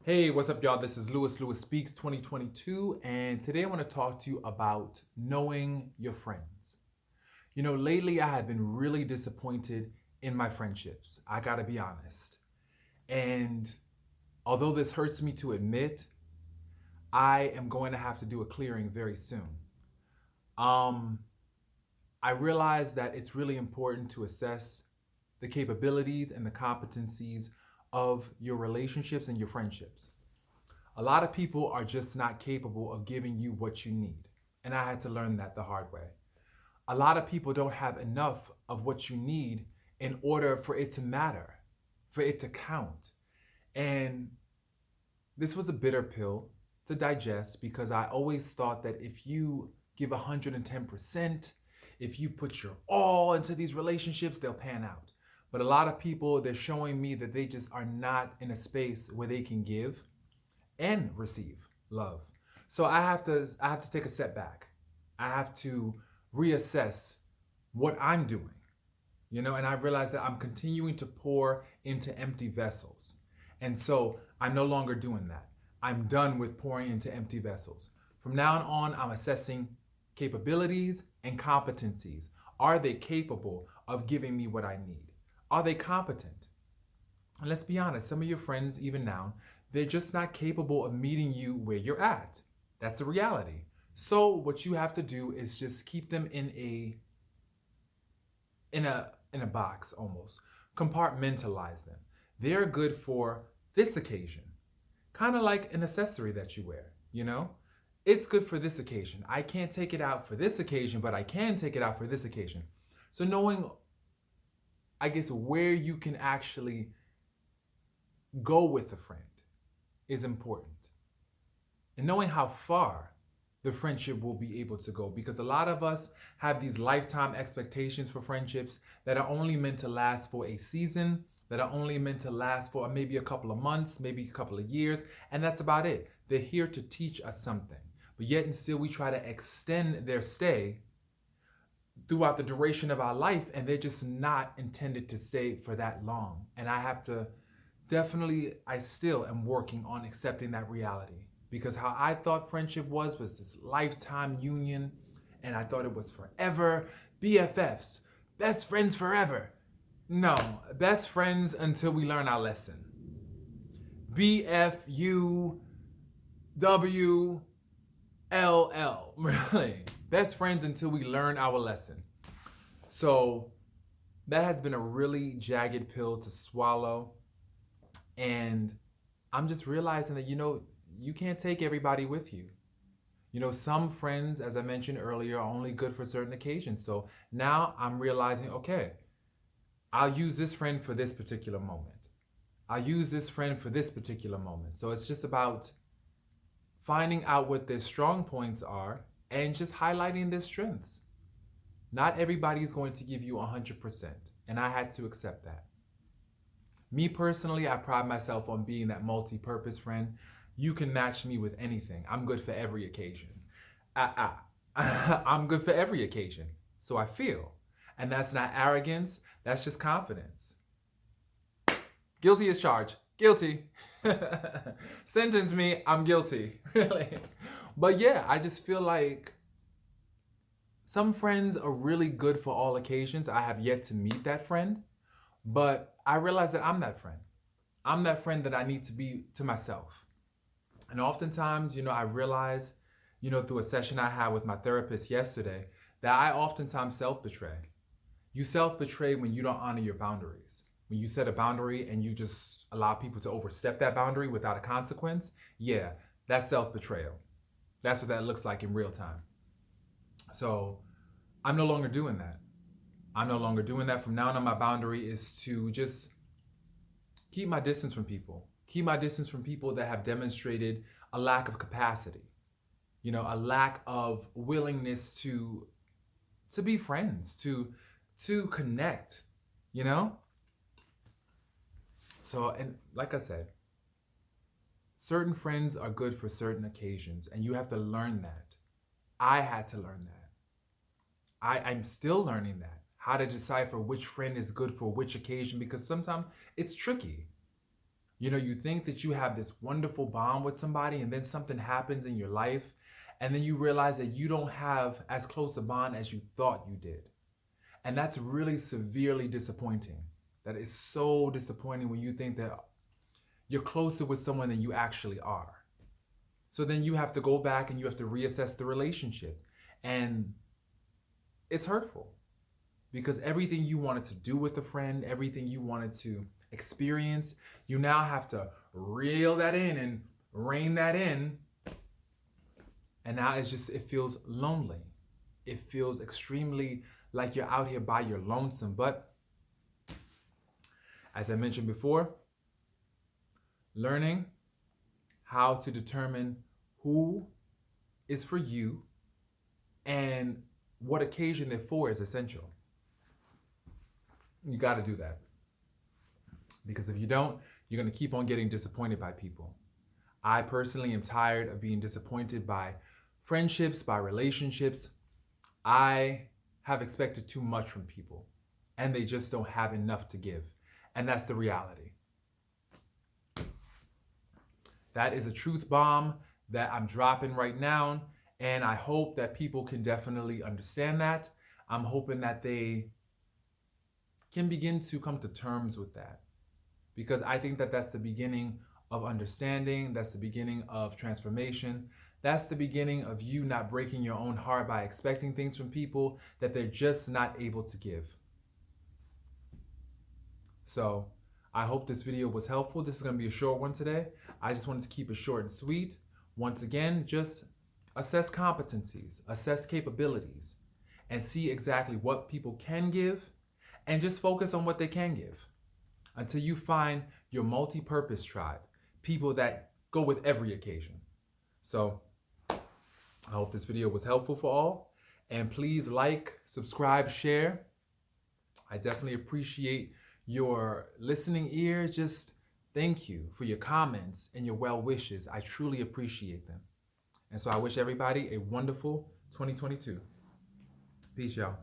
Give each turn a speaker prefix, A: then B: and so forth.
A: Hey, what's up, y'all? This is Lewis Speaks 2022, and today I want to talk to you about knowing your friends. Lately I have been really disappointed in my friendships. I gotta be honest. And although this hurts me to admit, I am going to have to do a clearing very soon. Um, I realize that it's really important to assess the capabilities and the competencies of your relationships and your friendships. A lot of people are just not capable of giving you what you need. And I had to learn that the hard way. A lot of people don't have enough of what you need in order for it to matter, for it to count. And this was a bitter pill to digest because I always thought that if you give 110%, if you put your all into these relationships, they'll pan out. But a lot of people, they're showing me that they just are not in a space where they can give and receive love. So I have to take a step back. I have to reassess what I'm doing, and I realize that I'm continuing to pour into empty vessels. And so I'm no longer doing that. I'm done with pouring into empty vessels. From now on, I'm assessing capabilities and competencies. Are they capable of giving me what I need? Are they competent? And let's be honest, some of your friends, even now, they're just not capable of meeting you where you're at. That's the reality. So what you have to do is just keep them in a box almost. Compartmentalize them. They're good for this occasion. Kind of like an accessory that you wear. It's good for this occasion. I can't take it out for this occasion, but I can take it out for this occasion. So knowing, I guess, where you can actually go with a friend is important. And knowing how far the friendship will be able to go, because a lot of us have these lifetime expectations for friendships that are only meant to last for a season, that are only meant to last for maybe a couple of months, maybe a couple of years, and that's about it. They're here to teach us something. But yet and still we try to extend their stay throughout the duration of our life, and they're just not intended to stay for that long. And I have to definitely, I still am working on accepting that reality, because how I thought friendship was this lifetime union, and I thought it was forever. BFFs, best friends forever. No, best friends until we learn our lesson. BFUWLL. Really, best friends until we learn our lesson. So that has been a really jagged pill to swallow. And I'm just realizing that, you can't take everybody with you. Some friends, as I mentioned earlier, are only good for certain occasions. So now I'm realizing, okay, I'll use this friend for this particular moment. I'll use this friend for this particular moment. So it's just about finding out what their strong points are and just highlighting their strengths. Not everybody is going to give you 100%. And I had to accept that. Me personally, I pride myself on being that multi-purpose friend. You can match me with anything. I'm good for every occasion. I'm good for every occasion. So I feel. And that's not arrogance, that's just confidence. Guilty as charged. Guilty. Sentence me, I'm guilty. Really. But yeah, I just feel like some friends are really good for all occasions. I have yet to meet that friend. But I realize that I'm that friend. I'm that friend that I need to be to myself. And oftentimes, I realize, through a session I had with my therapist yesterday, that I oftentimes self betray. You self betray when you don't honor your boundaries. When you set a boundary and you just allow people to overstep that boundary without a consequence, yeah, that's self betrayal. That's what that looks like in real time. So I'm no longer doing that. I'm no longer doing that. From now on, my boundary is to just keep my distance from people. Keep my distance from people that have demonstrated a lack of capacity, a lack of willingness to be friends, to connect, you know? So, and like I said, certain friends are good for certain occasions, and you have to learn that. I had to learn that. I'm still learning that. How to decipher which friend is good for which occasion, because sometimes it's tricky. You know, you think that you have this wonderful bond with somebody, and then something happens in your life, and then you realize that you don't have as close a bond as you thought you did. And that's really severely disappointing. That is so disappointing when you think that you're closer with someone than you actually are. So then you have to go back and you have to reassess the relationship. And it's hurtful because everything you wanted to do with a friend, everything you wanted to experience, you now have to reel that in and rein that in. And now it feels lonely. It feels extremely like you're out here by your lonesome. But as I mentioned before, learning how to determine who is for you and what occasion they're for is essential. You got to do that. Because if you don't, you're going to keep on getting disappointed by people. I personally am tired of being disappointed by friendships, by relationships. I have expected too much from people, and they just don't have enough to give. And that's the reality. That is a truth bomb that I'm dropping right now. And I hope that people can definitely understand that. I'm hoping that they can begin to come to terms with that. Because I think that that's the beginning of understanding. That's the beginning of transformation. That's the beginning of you not breaking your own heart by expecting things from people that they're just not able to give. So I hope this video was helpful. This is going to be a short one today. I just wanted to keep it short and sweet. Once again, just assess competencies, assess capabilities, and see exactly what people can give, and just focus on what they can give until you find your multi-purpose tribe, people that go with every occasion. So I hope this video was helpful for all, and please like, subscribe, share. I definitely appreciate your listening ear. Just thank you for your comments and your well wishes. I truly appreciate them. And so I wish everybody a wonderful 2022. Peace, y'all.